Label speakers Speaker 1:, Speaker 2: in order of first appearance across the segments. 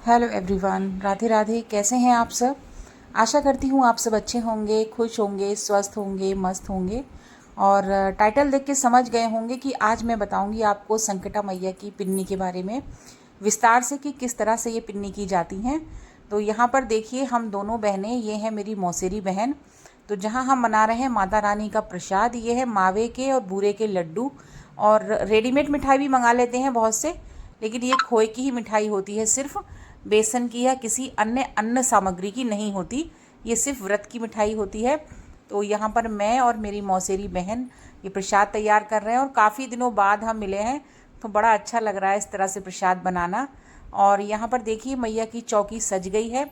Speaker 1: Hello everyone, Radhe Radhe. कैसे हैं आप सब? आशा करती हूँ आप सब अच्छे होंगे, खुश होंगे, स्वस्थ होंगे, मस्त होंगे। और टाइटल देख के समझ गए होंगे कि आज मैं बताऊंगी आपको संकटा मैया की पिन्नी के बारे में विस्तार से कि किस तरह से ये पिन्नी की जाती हैं। तो यहाँ पर देखिए, हम दोनों बहनें, ये हैं मेरी मौसेरी बहन। तो जहाँ हम मना रहे हैं माता रानी का प्रसाद, ये है मावे के और बूरे के लड्डू। और रेडीमेड मिठाई भी मंगा लेते हैं बहुत से, लेकिन ये खोए की ही मिठाई होती है, सिर्फ बेसन की या किसी अन्य अन्न सामग्री की नहीं होती। ये सिर्फ व्रत की मिठाई होती है। तो यहाँ पर मैं और मेरी मौसेरी बहन ये प्रसाद तैयार कर रहे हैं और काफ़ी दिनों बाद हम मिले हैं, तो बड़ा अच्छा लग रहा है इस तरह से प्रसाद बनाना। और यहाँ पर देखिए, मैया की चौकी सज गई है।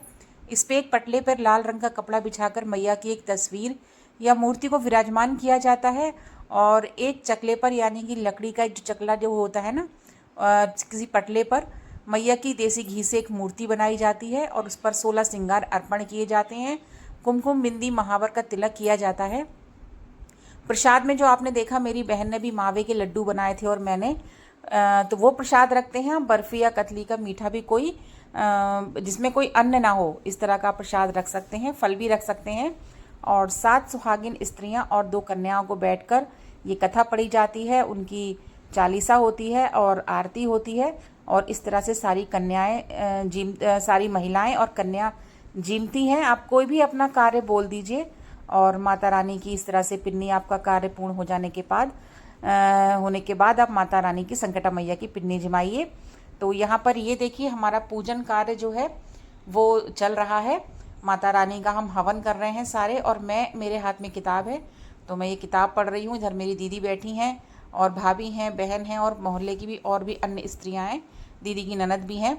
Speaker 1: इस पे एक पटले पर लाल रंग का कपड़ा बिछाकर मैया की एक तस्वीर या मूर्ति को विराजमान किया जाता है। और एक चकले पर, यानी कि लकड़ी का जो चकला जो होता है ना, किसी पटले पर मैया की देसी घी से एक मूर्ति बनाई जाती है और उस पर 16 श्रृंगार अर्पण किए जाते हैं। कुमकुम, बिंदी, महावर का तिलक किया जाता है। प्रसाद में जो आपने देखा, मेरी बहन ने भी मावे के लड्डू बनाए थे और मैंने, तो वो प्रसाद रखते हैं हम। बर्फ़ी या कतली का मीठा भी कोई जिसमें कोई अन्न ना हो, इस तरह का प्रसाद रख सकते हैं। फल भी रख सकते हैं। और 7 सुहागिन स्त्रियां और 2 कन्याओं को बैठकर ये कथा पढ़ी जाती है। उनकी चालीसा होती है और आरती होती है। और इस तरह से सारी कन्याएं सारी महिलाएं और कन्या जीमती हैं। आप कोई भी अपना कार्य बोल दीजिए और माता रानी की इस तरह से पिन्नी, आपका कार्य पूर्ण हो जाने के बाद आप माता रानी की, संकटा मैया की पिन्नी जमाइए। तो यहाँ पर ये देखिए, हमारा पूजन कार्य जो है वो चल रहा है। माता रानी का हम हवन कर रहे हैं सारे। और मेरे हाथ में किताब है, तो मैं ये किताब पढ़ रही हूँ। इधर मेरी दीदी बैठी हैं और भाभी हैं, बहन हैं और मोहल्ले की भी और भी अन्य स्त्रियाँ हैं, दीदी की ननद भी हैं।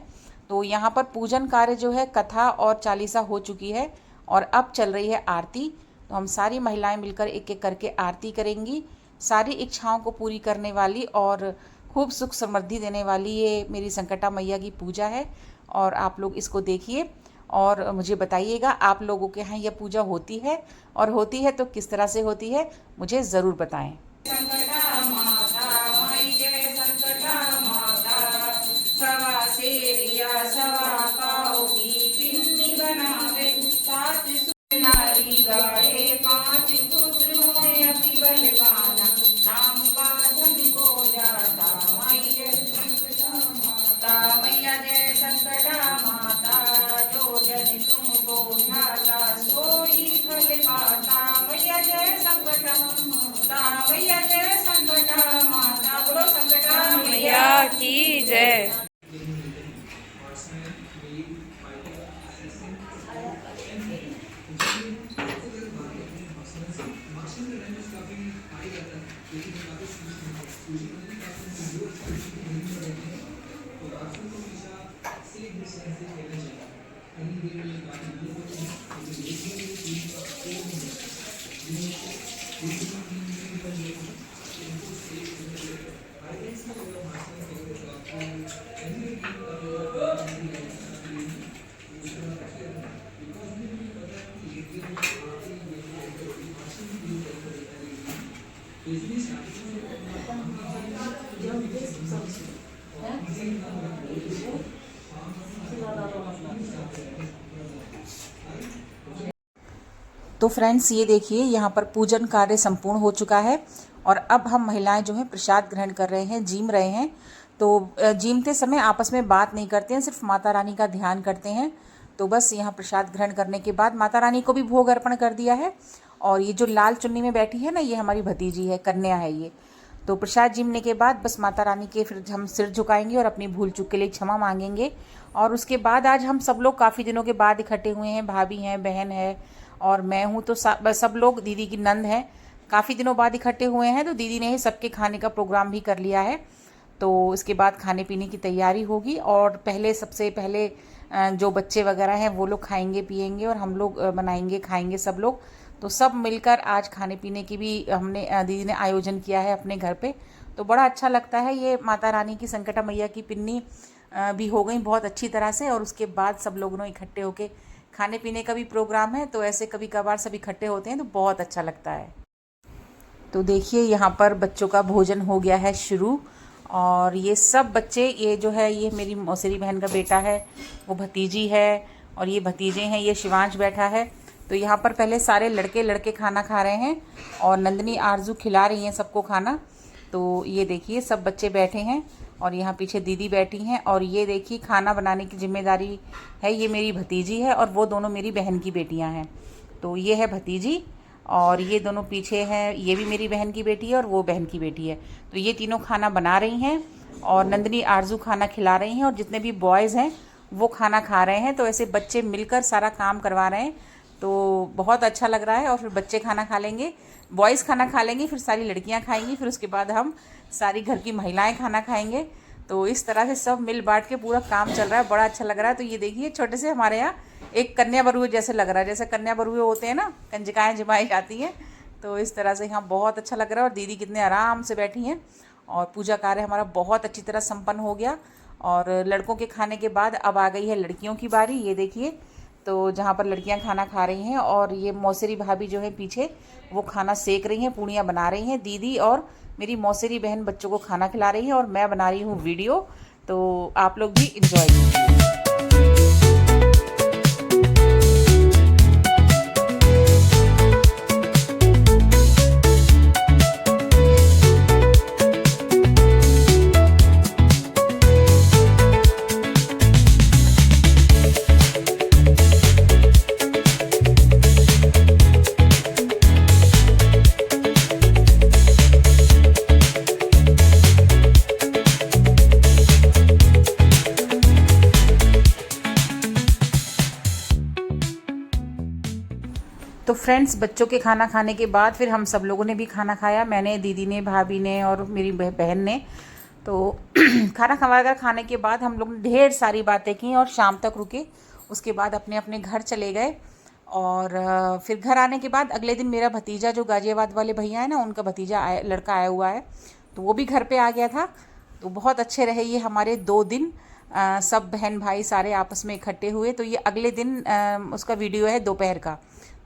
Speaker 1: तो यहाँ पर पूजन कार्य जो है, कथा और चालीसा हो चुकी है और अब चल रही है आरती। तो हम सारी महिलाएं मिलकर एक एक करके आरती करेंगी। सारी इच्छाओं को पूरी करने वाली और खूब सुख समृद्धि देने वाली ये मेरी संकटा मैया की पूजा है। और आप लोग इसको देखिए और मुझे बताइएगा, आप लोगों के यहाँ यह पूजा होती है, और होती है तो किस तरह से होती है, मुझे ज़रूर बताएं। संकटा माता माई जय, संकटा माता सवा सेविया सवा पाओ की पिन्नी बनावे। 7 नारी गाए 5 पुत्र होए अति बलवाना। नाम का धन को जाता माई जय संकटा माता मैया जय संकटा माता। जो जन तुमको ध्याता सोई फल पाता। मैया जय संकटा माता, मैया जय संकटा माता। बोलो संकटा मैया की जय। तो फ्रेंड्स, ये देखिए, यहाँ पर पूजन कार्य संपूर्ण हो चुका है और अब हम महिलाएं जो हैं प्रसाद ग्रहण कर रहे हैं, जीम रहे हैं। तो जीमते समय आपस में बात नहीं करते हैं, सिर्फ माता रानी का ध्यान करते हैं। तो बस यहाँ प्रसाद ग्रहण करने के बाद माता रानी को भी भोग अर्पण कर दिया है। और ये जो लाल चुन्नी में बैठी है ना, ये हमारी भतीजी है, कन्या है ये। तो प्रसाद जीमने के बाद बस माता रानी के फिर हम सिर झुकाएंगे और अपनी भूल चूक के लिए क्षमा मांगेंगे। और उसके बाद आज हम सब लोग काफ़ी दिनों के बाद इकट्ठे हुए हैं। भाभी हैं, बहन है और मैं हूँ। तो सब लोग, दीदी की नंद हैं, काफ़ी दिनों बाद इकट्ठे हुए हैं। तो दीदी ने ही सबके खाने का प्रोग्राम भी कर लिया है। तो इसके बाद खाने पीने की तैयारी होगी। और सबसे पहले जो बच्चे वगैरह हैं वो लोग खाएंगे पिएंगे और हम लोग बनाएंगे खाएंगे सब लोग। तो सब मिलकर आज खाने पीने की भी हमने, दीदी ने आयोजन किया है अपने घर पे। तो बड़ा अच्छा लगता है। ये माता रानी की, संकटा मैया की पिन्नी भी हो गई बहुत अच्छी तरह से। और उसके बाद सब लोगों इकट्ठे होके खाने पीने का भी प्रोग्राम है। तो ऐसे कभी कभार सब इकट्ठे होते हैं तो बहुत अच्छा लगता है। तो देखिए, यहाँ पर बच्चों का भोजन हो गया है शुरू। और ये सब बच्चे, ये जो है ये मेरी मौसेरी बहन का बेटा है, वो भतीजी है, और ये भतीजे हैं, ये शिवांश बैठा है। तो यहाँ पर पहले सारे लड़के खाना खा रहे हैं और नंदनी आरजू खिला रही हैं सबको खाना। तो ये देखिए सब बच्चे बैठे हैं और यहाँ पीछे दीदी बैठी हैं। और ये देखिए खाना बनाने की जिम्मेदारी है, ये मेरी भतीजी है और वो दोनों मेरी बहन की बेटियाँ हैं। तो ये है भतीजी और ये दोनों पीछे हैं, ये भी मेरी बहन की बेटी है और वो बहन की बेटी है। तो ये तीनों खाना बना रही हैं और नंदनी आरजू खाना खिला रही हैं और जितने भी बॉयज़ हैं वो खाना खा रहे हैं। तो ऐसे बच्चे मिलकर सारा काम करवा रहे हैं, तो बहुत अच्छा लग रहा है। और फिर बच्चे खाना खा लेंगे, बॉयज़ खाना खा लेंगे, फिर सारी लड़कियां खाएंगी, फिर उसके बाद हम सारी घर की महिलाएं खाना खाएंगे। तो इस तरह से सब मिल बांट के पूरा काम चल रहा है, बड़ा अच्छा लग रहा है। तो ये देखिए छोटे से हमारे यहाँ एक कन्या बरुए जैसे लग रहा है, जैसे कन्या बरुए होते हैं ना, कंजकाएँ जमाई जाती हैं, तो इस तरह से यहाँ बहुत अच्छा लग रहा है। और दीदी कितने आराम से बैठी हैं और पूजा कार्य हमारा बहुत अच्छी तरह संपन्न हो गया। और लड़कों के खाने के बाद अब आ गई है लड़कियों की बारी। ये देखिए, तो जहाँ पर लड़कियां खाना खा रही हैं और ये मौसेरी भाभी जो है पीछे वो खाना सेक रही हैं, पूड़ियाँ बना रही हैं। दीदी और मेरी मौसेरी बहन बच्चों को खाना खिला रही है और मैं बना रही हूँ वीडियो। तो आप लोग भी इंजॉय कीजिए। तो फ्रेंड्स, बच्चों के खाना खाने के बाद फिर हम सब लोगों ने भी खाना खाया, मैंने, दीदी ने, भाभी ने और मेरी बहन ने। तो खाना खवाकर खाने के बाद हम लोग ने ढेर सारी बातें की और शाम तक रुके। उसके बाद अपने अपने घर चले गए। और फिर घर आने के बाद अगले दिन मेरा भतीजा, जो गाज़ियाबाद वाले भैया है ना, उनका भतीजा लड़का आया हुआ है, तो वो भी घर पे आ गया था। तो बहुत अच्छे रहे ये हमारे 2 दिन। सब बहन भाई सारे आपस में इकट्ठे हुए। तो ये अगले दिन उसका वीडियो है दोपहर का,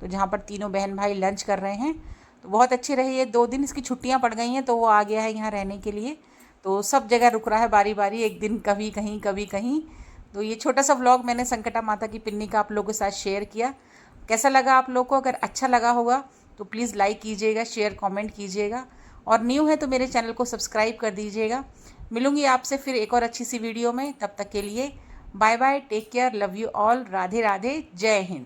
Speaker 1: तो जहाँ पर तीनों बहन भाई लंच कर रहे हैं। तो बहुत अच्छे रहे ये 2 दिन। इसकी छुट्टियाँ पड़ गई हैं तो वो आ गया है यहाँ रहने के लिए। तो सब जगह रुक रहा है बारी बारी, एक दिन कभी कहीं कभी कहीं। तो ये छोटा सा व्लॉग मैंने संकटा माता की पिन्नी का आप लोगों के साथ शेयर किया। कैसा लगा आप लोग को? अगर अच्छा लगा होगा तो प्लीज़ लाइक कीजिएगा, शेयर कमेंट कीजिएगा, और न्यू है तो मेरे चैनल को सब्सक्राइब कर दीजिएगा। मिलूंगी आपसे फिर एक और अच्छी सी वीडियो में। तब तक के लिए bye bye, take care, love you all, Radhe Radhe, जय हिंद।